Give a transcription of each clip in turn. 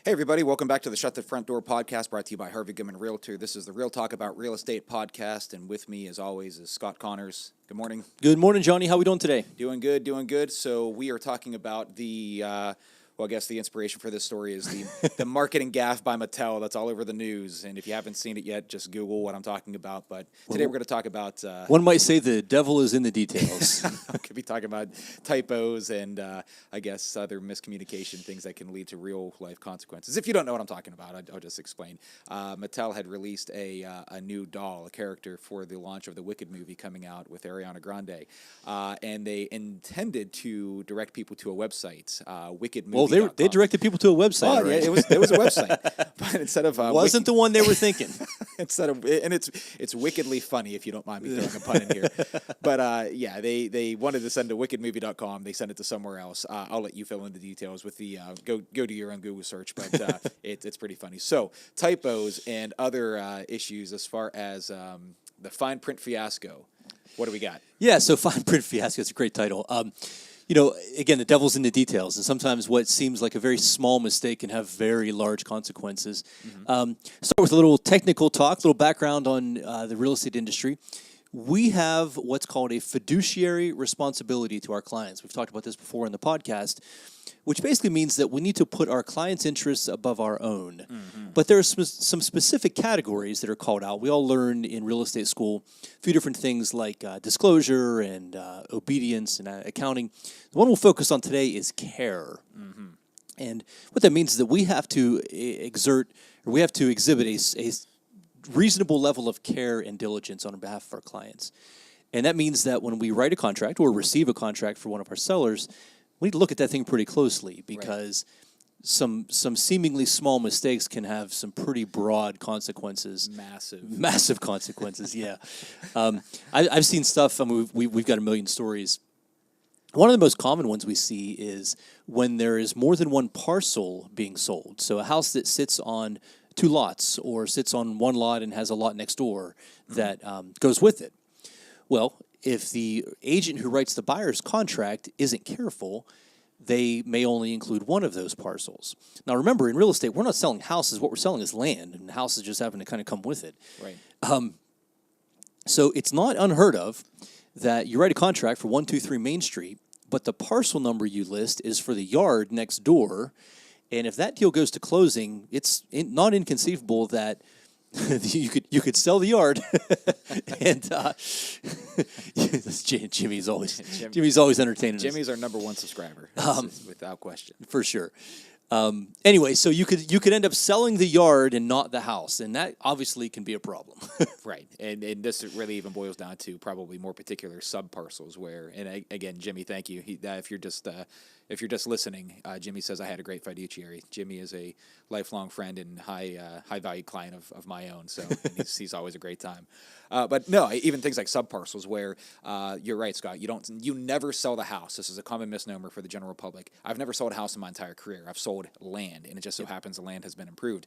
Hey, everybody. Welcome back to the Shut the Front Door podcast brought to you by Harvey, Goodman, Realtor. This is the Real Talk About Real Estate podcast, and with me, as always, is Scott Connors. Good morning. Good morning, Johnny. How we doing today? Doing good, doing good. So we are talking about I guess the inspiration for this story is the marketing gaffe by Mattel that's all over the news. And if you haven't seen it yet, just Google what I'm talking about. But today we're going to talk about... one might say the devil is in the details. We could be talking about typos and, I guess, other miscommunication, things that can lead to real-life consequences. If you don't know what I'm talking about, I'll just explain. Mattel had released a new doll, a character for the launch of the Wicked movie coming out with Ariana Grande. And they intended to direct people to a website, Wicked Movie. Well, they directed people to a website. Oh, yeah, it was a website, but instead of wasn't the one they were thinking. It's wickedly funny if you don't mind me throwing a pun in here. But they wanted to send to wickedmovie.com. They sent it to somewhere else. I'll let you fill in the details with the go do your own Google search, but it's pretty funny. So typos and other issues as far as the fine print fiasco. What do we got? Yeah, so fine print fiasco. It's a great title. Again, the devil's in the details, and sometimes what seems like a very small mistake can have very large consequences. Mm-hmm. Start with a little technical talk, a little background on the real estate industry. We have what's called a fiduciary responsibility to our clients. We've talked about this before in the podcast, which basically means that we need to put our clients' interests above our own. Mm-hmm. But there are some specific categories that are called out. We all learned in real estate school a few different things like disclosure and obedience and accounting. The one we'll focus on today is care. Mm-hmm. And what that means is that we have to exhibit a reasonable level of care and diligence on behalf of our clients. And that means that when we write a contract or receive a contract for one of our sellers, we need to look at that thing pretty closely because some seemingly small mistakes can have some pretty broad consequences. Massive consequences, yeah. I've seen stuff, we've got a million stories. One of the most common ones we see is when there is more than one parcel being sold. So a house that sits on two lots or sits on one lot and has a lot next door that goes with it. Well, if the agent who writes the buyer's contract isn't careful, they may only include one of those parcels. Now, remember, in real estate, we're not selling houses. What we're selling is land, and houses just happen to kind of come with it. Right. So it's not unheard of that you write a contract for 123 Main Street, but the parcel number you list is for the yard next door. And if that deal goes to closing, it's not inconceivable that you could sell the yard, and Jimmy's always entertaining. Jimmy's our number one subscriber, without question, for sure. Anyway, so you could end up selling the yard and not the house, and that obviously can be a problem. Right, and this really even boils down to probably more particular sub parcels where, and again, Jimmy, thank you. If you're just listening, Jimmy says I had a great fiduciary. Jimmy is a lifelong friend and high value client of my own, so he's always a great time. But no, even things like sub parcels where you're right, Scott. You never sell the house. This is a common misnomer for the general public. I've never sold a house in my entire career. I've sold land, and it just so happens the land has been improved.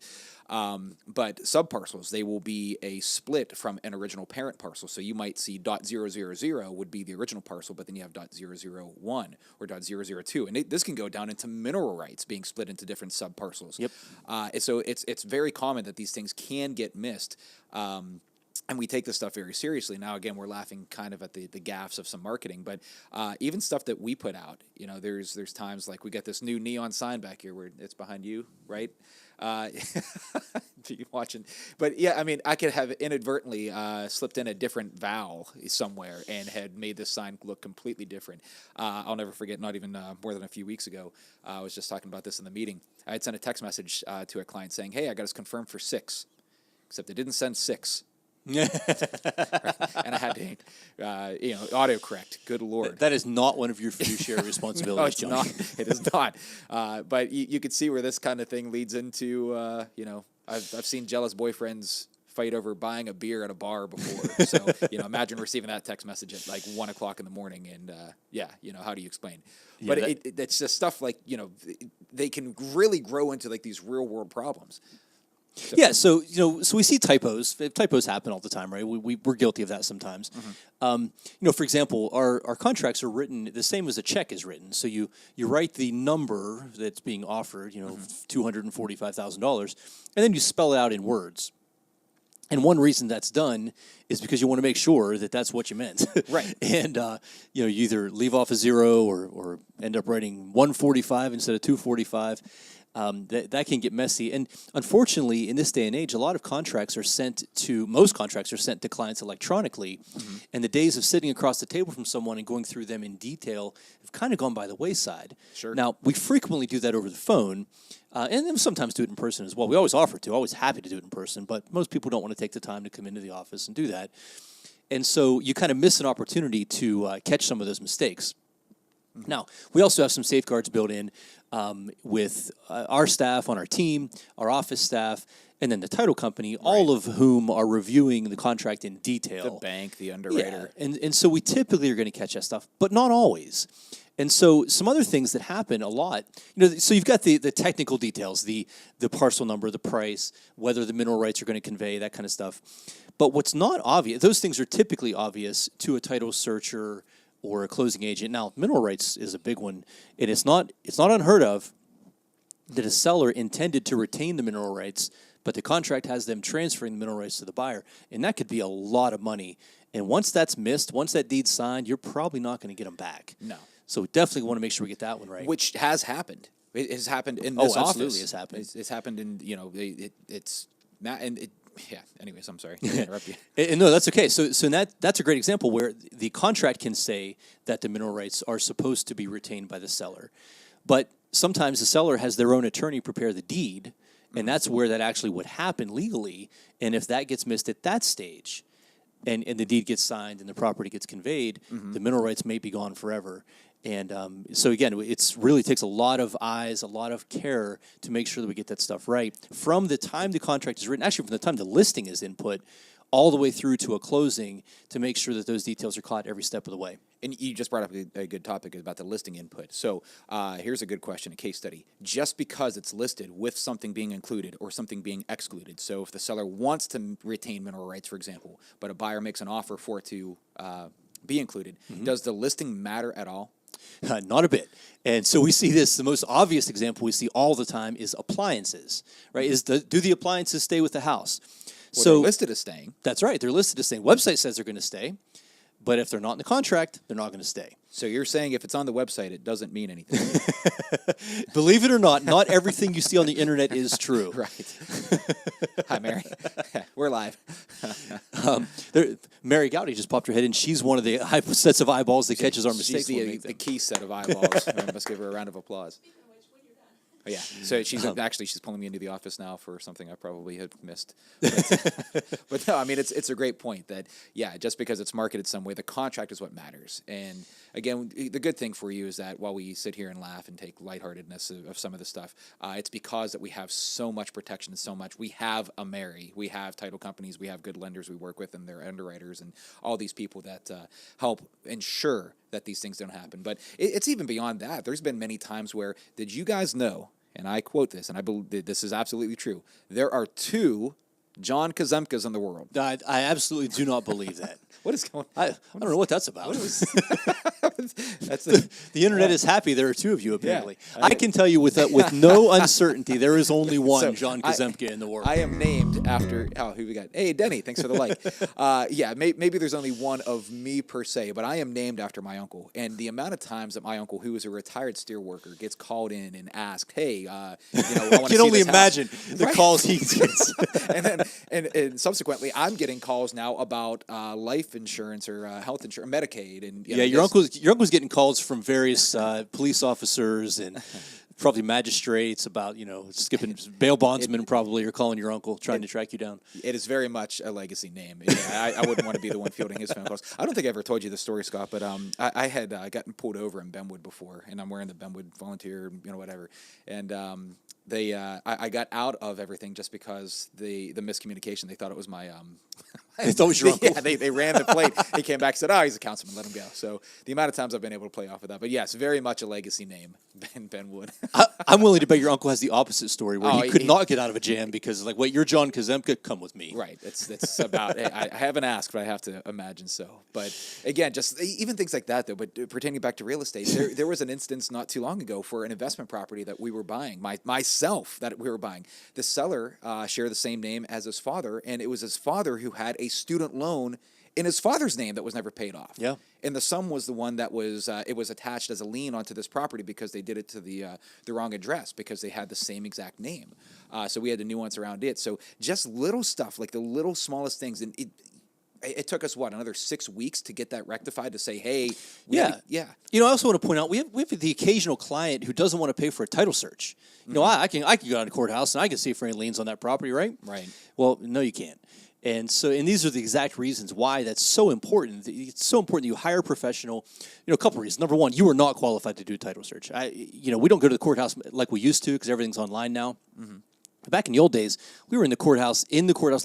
But sub parcels, they will be a split from an original parent parcel. So you might see .000 would be the original parcel, but then you have .001 or .002. And this can go down into mineral rights being split into different sub parcels. Yep. So it's very common that these things can get missed. And we take this stuff very seriously. Now, again, we're laughing kind of at the gaffes of some marketing, but even stuff that we put out, there's times like we got this new neon sign back here where it's behind you, right? You watching? But yeah, I mean, I could have inadvertently slipped in a different vowel somewhere and had made this sign look completely different. I'll never forget, not even more than a few weeks ago, I was just talking about this in the meeting. I had sent a text message to a client saying, hey, I got us confirmed for 6, except they didn't send 6. Right. And I had to, autocorrect. Good Lord. That is not one of your fiduciary responsibilities, No, it's not. It is not. But you could see where this kind of thing leads into, I've seen jealous boyfriends fight over buying a beer at a bar before. So, imagine receiving that text message at like 1 o'clock in the morning. And, how do you explain? Yeah, but it's just stuff like, they can really grow into like these real world problems. Yeah, so so we see typos. Typos happen all the time, right? We're guilty of that sometimes. For example, our contracts are written the same as a check is written. So you write the number that's being offered, $245,000, and then you spell it out in words. And one reason that's done is because you want to make sure that that's what you meant. Right. And, you either leave off a zero or end up writing 145 instead of 245. That can get messy. And unfortunately, in this day and age, most contracts are sent to clients electronically. And the days of sitting across the table from someone and going through them in detail have kind of gone by the wayside. Sure. Now, we frequently do that over the phone. And then sometimes do it in person as well. We always offer to, always happy to do it in person, but most people don't want to take the time to come into the office and do that. And so you kind of miss an opportunity to catch some of those mistakes. Now, we also have some safeguards built in with our staff on our team, our office staff, and then the title company, all of whom are reviewing the contract in detail. The bank, the underwriter. Yeah, and so we typically are going to catch that stuff, but not always. And so some other things that happen a lot, so you've got the technical details, the parcel number, the price, whether the mineral rights are going to convey, that kind of stuff. But what's not obvious, those things are typically obvious to a title searcher or a closing agent. Now, mineral rights is a big one, and it's not unheard of that a seller intended to retain the mineral rights, but the contract has them transferring the mineral rights to the buyer, and that could be a lot of money. And once that's missed, once that deed's signed, you're probably not going to get them back. No. So we definitely want to make sure we get that one right. Which has happened. It has happened in this office. Absolutely has happened. It's happened in, it's not, and it, yeah, anyways, I'm sorry. I interrupt you. And no, that's okay. So that's a great example where the contract can say that the mineral rights are supposed to be retained by the seller. But sometimes the seller has their own attorney prepare the deed, and that's where that actually would happen legally. And if that gets missed at that stage, and the deed gets signed and the property gets conveyed, the mineral rights may be gone forever. And so again, it really takes a lot of eyes, a lot of care to make sure that we get that stuff right. From the time the contract is written, actually from the time the listing is input, all the way through to a closing to make sure that those details are caught every step of the way. And you just brought up a good topic about the listing input. So here's a good question, a case study. Just because it's listed with something being included or something being excluded, so if the seller wants to retain mineral rights, for example, but a buyer makes an offer for it to be included, does the listing matter at all? Not a bit. And so we see this, the most obvious example we see all the time is appliances, right? Do the appliances stay with the house? Well, so they're listed as staying. That's right. They're listed as staying. Website says they're going to stay, but if they're not in the contract, they're not going to stay. So you're saying if it's on the website, it doesn't mean anything. Believe it or not everything you see on the internet is true. Right. Hi, Mary. We're live. Mary Gowdy just popped her head in. She's one of the sets of eyeballs that catches our mistakes. She's the key set of eyeballs. I must give her a round of applause. Oh, yeah. So she's pulling me into the office now for something I probably had missed. But no, I mean, it's a great point that, yeah, just because it's marketed some way, the contract is what matters. And again, the good thing for you is that while we sit here and laugh and take lightheartedness of some of the stuff, it's because that we have so much protection and so much. We have a Mary, we have title companies, we have good lenders we work with and their underwriters and all these people that help ensure that these things don't happen. But it's even beyond that. There's been many times where, did you guys know, and I quote this, and I believe this is absolutely true, there are 2 John Kazemkas in the world. I absolutely do not believe that. What is going on? I don't know what that's about. The internet is happy there are 2 of you, apparently. Yeah, I can tell you with no uncertainty, there is only one John Kazemka in the world. I am named after, who we got? Hey, Denny, thanks for the like. Yeah, maybe there's only one of me per se, but I am named after my uncle. And the amount of times that my uncle, who is a retired steer worker, gets called in and asked, hey, I want to You can only imagine the calls he gets. and subsequently, I'm getting calls now about life insurance or health insurance, Medicaid, and your uncle's getting calls from various police officers and probably magistrates about skipping bail bondsmen. Probably are calling your uncle trying to track you down. It is very much a legacy name. Yeah, I wouldn't want to be the one fielding his phone calls. I don't think I ever told you the story, Scott, but I had gotten pulled over in Benwood before, and I'm wearing the Benwood volunteer, whatever, and I got out of everything just because the miscommunication. They thought it was my It's always your uncle. Yeah, they ran the plate. He came back and said, "Oh, he's a councilman. Let him go." So the amount of times I've been able to play off of that, but yes, very much a legacy name, Ben Wood. I'm willing to bet your uncle has the opposite story where Oh, he could not get out of a jam because, like, wait, you're John Kazemka, come with me. Right. It's about. I haven't asked, but I have to imagine so. But again, just even things like that, though. But pertaining back to real estate, there was an instance not too long ago for an investment property that we were buying. Myself that we were buying. The seller shared the same name as his father, and it was his father who had a student loan in his father's name that was never paid off. Yeah. And the sum was the one that was it was attached as a lien onto this property because they did it to the wrong address because they had the same exact name. So we had to nuance around it. So just little stuff, like the little smallest things, and it took us another 6 weeks to get that rectified to say, hey, yeah. You know, I also want to point out we have the occasional client who doesn't want to pay for a title search. You know, I can go down to the courthouse and I can see if there are any liens on that property, right? Right. Well, no, you can't. And these are the exact reasons why that's so important. It's so important that you hire a professional. You know, a couple of reasons. Number one, you are not qualified to do a title search. We don't go to the courthouse like we used to because everything's online now. Mm-hmm. Back in the old days, we were in the courthouse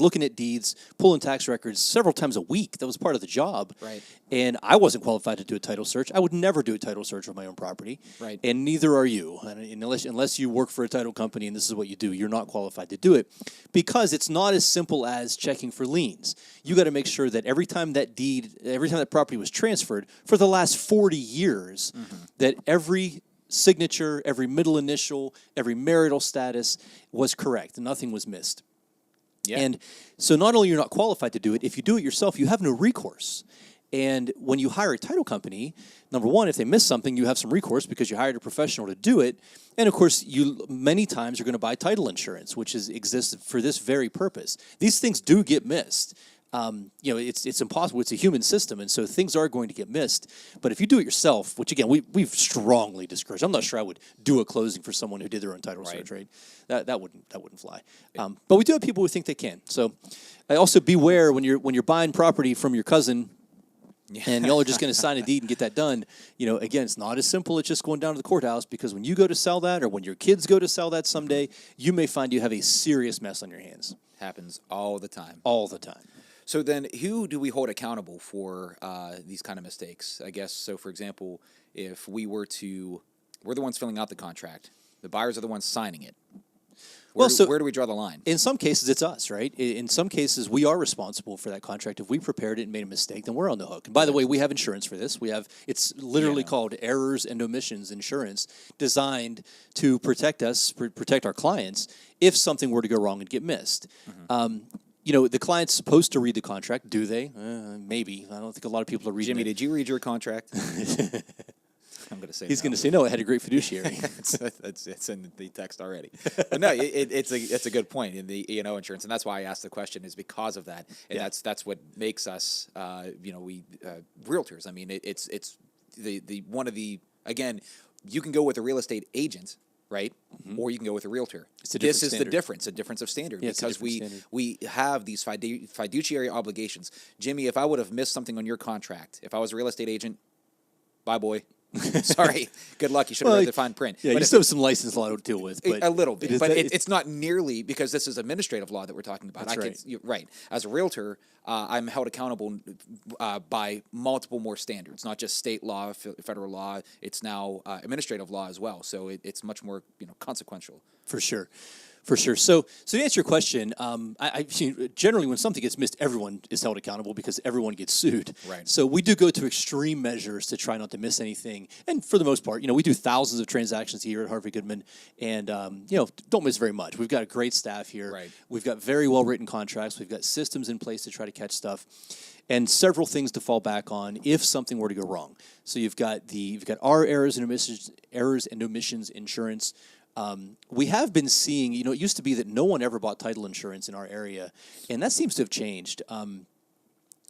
looking at deeds, pulling tax records several times a week. That was part of the job. Right. And I wasn't qualified to do a title search. I would never do a title search on my own property. Right. And neither are you. And unless you work for a title company and this is what you do, you're not qualified to do it because it's not as simple as checking for liens. You got to make sure that every time that property was transferred for the last 40 years, that every signature, every middle initial, every marital status was correct. Nothing was missed. Yeah. And so not only you're not qualified to do it, if you do it yourself, you have no recourse. And when you hire a title company, number one, if they miss something, you have some recourse because you hired a professional to do it. And of course, you many times are going to buy title insurance, which exists for this very purpose. These things do get missed. It's impossible. It's a human system, and so things are going to get missed. But if you do it yourself, which again we've strongly discouraged, I'm not sure I would do a closing for someone who did their own title search. Right? That wouldn't fly. But we do have people who think they can. So I also beware when you're buying property from your cousin. And y'all are just going to sign a deed and get that done. You know, again, it's not as simple as just going down to the courthouse because when you go to sell that or when your kids go to sell that someday, you may find you have a serious mess on your hands. Happens all the time. All the time. So then who do we hold accountable for these kind of mistakes? I guess, so for example, if we're the ones filling out the contract, the buyers are the ones signing it. Where do we draw the line? In some cases, it's us, right? In some cases, we are responsible for that contract. If we prepared it and made a mistake, then we're on the hook. And by the way, we have insurance for this. It's literally called errors and omissions insurance, designed to protect us, protect our clients, if something were to go wrong and get missed. Mm-hmm. The client's supposed to read the contract. Do they? Maybe. I don't think a lot of people are reading Jimmy, it. did you read your contract? I'm going to say he's going to say no. I had a great fiduciary. it's in the text already. But no, it's a good point in the E&O insurance, and that's why I asked the question is because of that, and that's what makes us realtors. I mean, it's the one of the again, you can go with a real estate agent. Right, or you can go with a realtor. This is the difference, a difference of standard, because we have these fiduciary obligations. Jimmy, if I would have missed something on your contract, if I was a real estate agent, bye, boy. Sorry, good luck. You should have read the fine print. Yeah, but you still have some license law to deal with. But a little bit, but it's not nearly because this is administrative law that we're talking about. That's right. As a realtor, I'm held accountable by multiple more standards, not just state law, federal law. It's now administrative law as well. So it's much more consequential. For sure. So to answer your question, generally when something gets missed, everyone is held accountable because everyone gets sued. Right. So we do go to extreme measures to try not to miss anything. And for the most part, we do thousands of transactions here at Harvey Goodman, and don't miss very much. We've got a great staff here. Right. We've got very well written contracts. We've got systems in place to try to catch stuff, and several things to fall back on if something were to go wrong. So you've got our errors and omissions insurance. We have been seeing, it used to be that no one ever bought title insurance in our area, and that seems to have changed.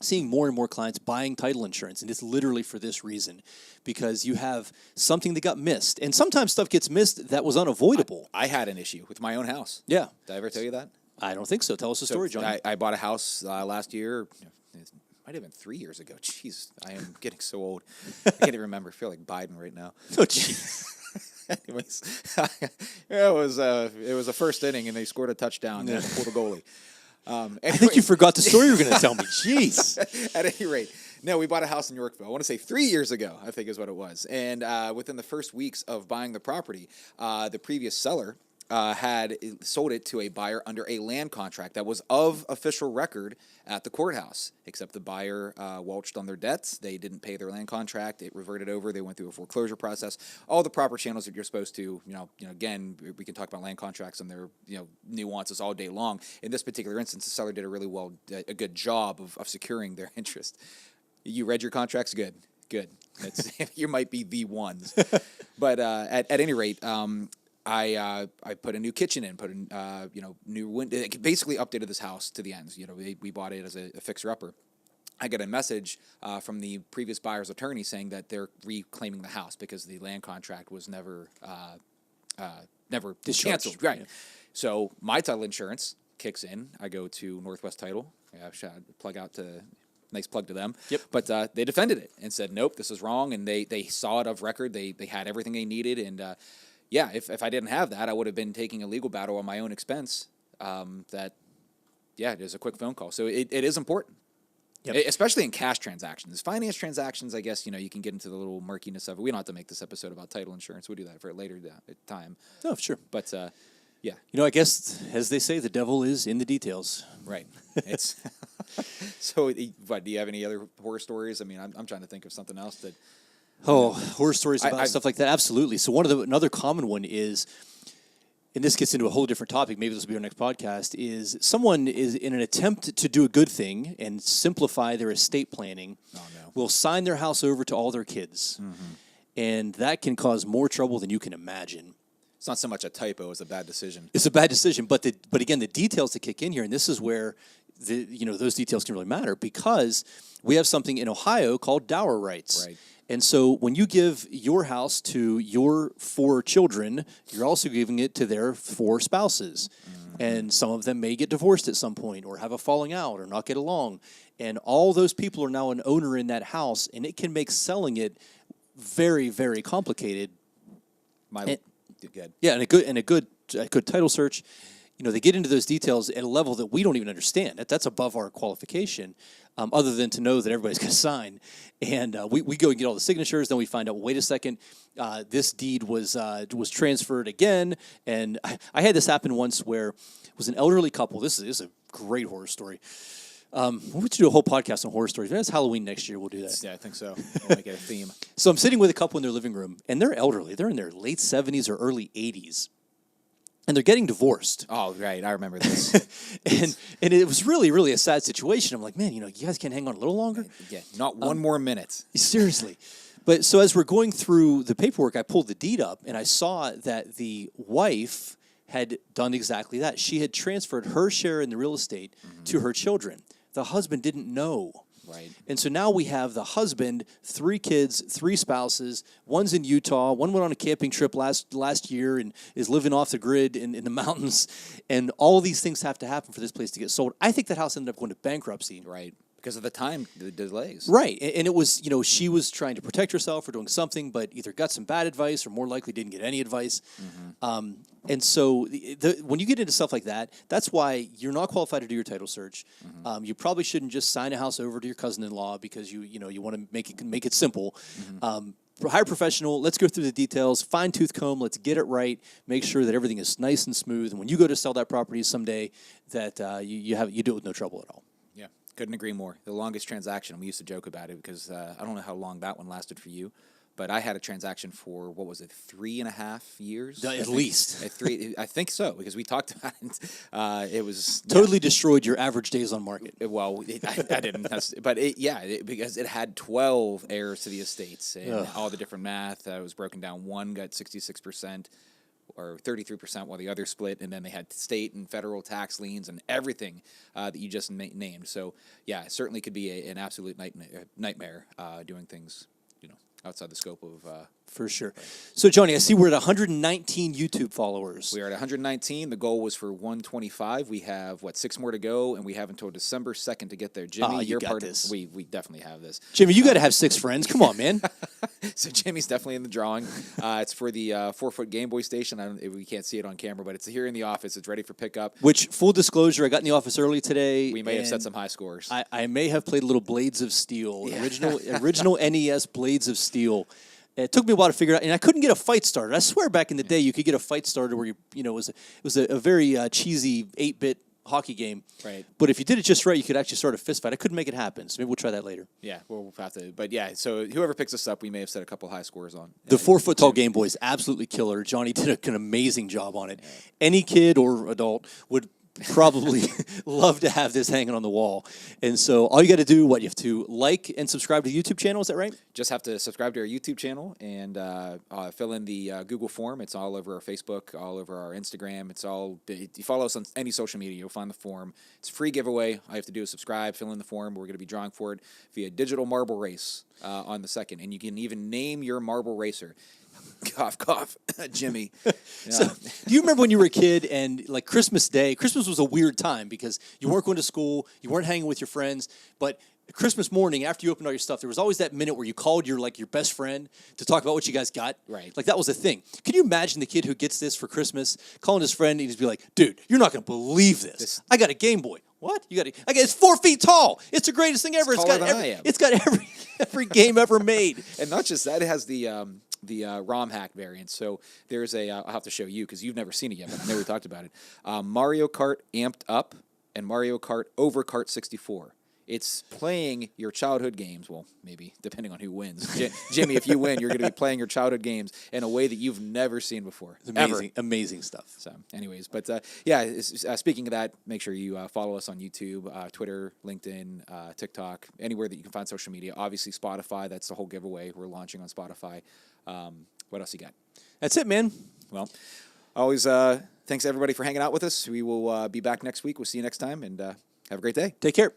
Seeing more and more clients buying title insurance, and it's literally for this reason, because you have something that got missed, and sometimes stuff gets missed that was unavoidable. I had an issue with my own house. Yeah. Did I ever tell you that? I don't think so. Tell us the story, John. I bought a house last year. It might have been 3 years ago. Jeez, I am getting so old. I can't even remember. I feel like Biden right now. Oh, jeez. Anyways, it was a first inning, and they scored a touchdown and pulled a goalie. I think you forgot the story you were going to tell me. Jeez. At any rate, no, we bought a house in Yorkville. I want to say 3 years ago, I think is what it was. And within the first weeks of buying the property, the previous seller had sold it to a buyer under a land contract that was of official record at the courthouse, except the buyer welched on their debts. They didn't pay their land contract. It reverted over. They went through a foreclosure process. All the proper channels that you're supposed to, again, we can talk about land contracts and their, nuances all day long. In this particular instance, the seller did a good job of securing their interest. You read your contracts? Good. You might be the ones. But at any rate, I put a new kitchen in, put in new window. Basically updated this house to the ends. We bought it as a fixer-upper. I got a message from the previous buyer's attorney saying that they're reclaiming the house because the land contract was never canceled. Right. Yeah. So my title insurance kicks in. I go to Northwest Title. Nice plug to them. Yep. But they defended it and said, nope, this is wrong. And they saw it of record. They had everything they needed. And if I didn't have that, I would have been taking a legal battle on my own expense. There's a quick phone call. So it is important. Yep. Especially in cash transactions. Finance transactions, I guess, you can get into the little murkiness of it. We don't have to make this episode about title insurance. We'll do that for a later time. Oh, sure. But, yeah. I guess, as they say, the devil is in the details. Right. It's So, do you have any other horror stories? I mean, I'm trying to think of something else that... horror stories about stuff like that? Absolutely. So another common one is, and this gets into a whole different topic, maybe this will be our next podcast, is someone is in an attempt to do a good thing and simplify their estate planning, will sign their house over to all their kids. Mm-hmm. And that can cause more trouble than you can imagine. It's not so much a typo as a bad decision. It's a bad decision, but again, the details that kick in here, and this is where those details can really matter, because we have something in Ohio called dower rights. Right. And so when you give your house to your 4 children, you're also giving it to their 4 spouses. Mm-hmm. And some of them may get divorced at some point or have a falling out or not get along. And all those people are now an owner in that house, and it can make selling it very, very complicated. Good. Yeah, and a good title search. They get into those details at a level that we don't even understand. That's above our qualification, other than to know that everybody's going to sign. And we go and get all the signatures. Then we find out, wait a second, this deed was transferred again. And I had this happen once where it was an elderly couple. This is a great horror story. We should do a whole podcast on horror stories. Maybe it's Halloween next year. We'll do that. Yeah, I think so. We'll make it a theme. So I'm sitting with a couple in their living room, and they're elderly. They're in their late 70s or early 80s. And they're getting divorced. Oh, right. I remember this. and it was really, really a sad situation. I'm like, man, you guys can't hang on a little longer? Yeah, not one more minute. Seriously. But so as we're going through the paperwork, I pulled the deed up, and I saw that the wife had done exactly that. She had transferred her share in the real estate to her children. The husband didn't know. Right. And so now we have the husband, 3 kids, 3 spouses. One's in Utah. One went on a camping trip last year and is living off the grid in the mountains. And all of these things have to happen for this place to get sold. I think that house ended up going to bankruptcy. Right. Because of the delays. Right. And it was, she was trying to protect herself or doing something, but either got some bad advice or more likely didn't get any advice. Mm-hmm. And so when you get into stuff like that, that's why you're not qualified to do your title search. Mm-hmm. You probably shouldn't just sign a house over to your cousin-in-law because you want to make it simple. Mm-hmm. Hire a professional. Let's go through the details. Fine-tooth comb. Let's get it right. Make sure that everything is nice and smooth. And when you go to sell that property someday, that you do it with no trouble at all. Yeah, couldn't agree more. The longest transaction, we used to joke about it because I don't know how long that one lasted for you. But I had a transaction for, 3.5 years? At least. I think so, because we talked about it. It was... Totally destroyed your average days on market. I didn't. But because it had 12 heirs to the estates and all the different math. It was broken down. One got 66% or 33% while the other split. And then they had state and federal tax liens and everything that you just named. So, yeah, it certainly could be an absolute nightmare doing things outside the scope of For sure. So, Johnny, I see we're at 119 YouTube followers. We are at 119. The goal was for 125. We have, 6 more to go, and we have until December 2nd to get there. Jimmy, you you're got part this. of we definitely have this. Jimmy, you got to have 6 friends. Come on, man. So Jimmy's definitely in the drawing. It's for the 4-foot Game Boy station. We can't see it on camera, but it's here in the office. It's ready for pickup. Which, full disclosure, I got in the office early today. We may have set some high scores. I may have played a little Blades of Steel, original NES Blades of Steel. It took me a while to figure out, and I couldn't get a fight started. I swear, back in the day, you could get a fight started where it was a very cheesy 8-bit hockey game. Right. But if you did it just right, you could actually start a fist fight. I couldn't make it happen, so maybe we'll try that later. Yeah, we'll have to. But yeah, so whoever picks us up, we may have set a couple high scores on. The 4-foot tall Game Boy is absolutely killer. Johnny did an amazing job on it. Yeah. Any kid or adult would probably love to have this hanging on the wall. And so all you got to do, you have to like and subscribe to the YouTube channel. Is that right? Just have to subscribe to our YouTube channel and fill in the Google form. It's all over our Facebook, all over our Instagram. If you follow us on any social media, you'll find the form. It's a free giveaway. All you have to do is subscribe, fill in the form. We're going to be drawing for it via digital marble race on the 2nd. And you can even name your marble racer. Cough, cough, Jimmy. So, do you remember when you were a kid and Christmas Day? Christmas was a weird time because you weren't going to school, you weren't hanging with your friends, but Christmas morning after you opened all your stuff, there was always that minute where you called your best friend to talk about what you guys got. Right. That was a thing. Can you imagine the kid who gets this for Christmas calling his friend and he'd be like, "Dude, you're not going to believe this. I got a Game Boy." What? It's 4 feet tall. It's the greatest thing ever. It's got every game ever made. And not just that, it has the ROM hack variant. So there's I'll have to show you because you've never seen it yet, but I know we talked about it. Mario Kart Amped Up and Mario Kart Over Kart 64. It's playing your childhood games. Well, maybe, depending on who wins. Jimmy, if you win, you're going to be playing your childhood games in a way that you've never seen before. Amazing stuff. So, anyways, but speaking of that, make sure you follow us on YouTube, Twitter, LinkedIn, TikTok, anywhere that you can find social media. Obviously, Spotify. That's the whole giveaway. We're launching on Spotify. What else you got? That's it, man. Well, always thanks everybody for hanging out with us. We will be back next week. We'll see you next time, and have a great day. Take care.